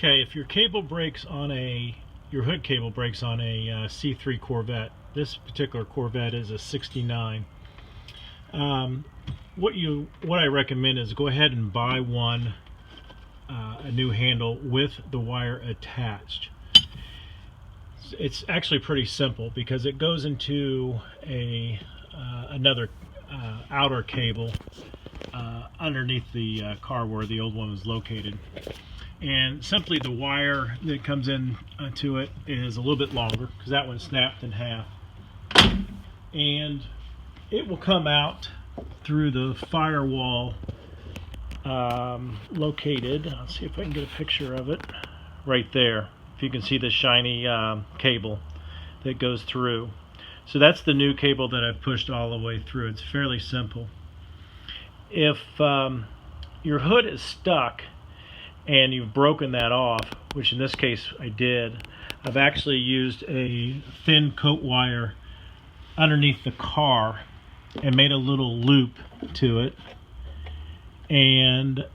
Okay, if your cable breaks on your hood cable breaks on a C3 Corvette, this particular Corvette is a 69. What I recommend is go ahead and buy one, a new handle with the wire attached. It's actually pretty simple because it goes into another outer cable underneath the car where the old one was located. And simply the wire that comes in to it is a little bit longer because that one snapped in half. And it will come out through the firewall located, let's see if I can get a picture of it, right there. If you can see the shiny cable that goes through. So that's the new cable that I've pushed all the way through. It's fairly simple. If your hood is stuck and you've broken that off, which in this case I did, I've actually used a thin coat wire underneath the car and made a little loop to it and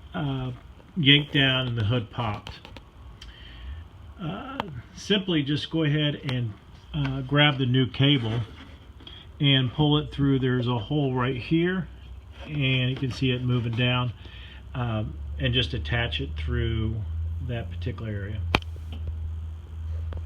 yanked down and the hood popped. Simply just go ahead and grab the new cable and pull it through. There's a hole right here and you can see it moving down, and just attach it through that particular area.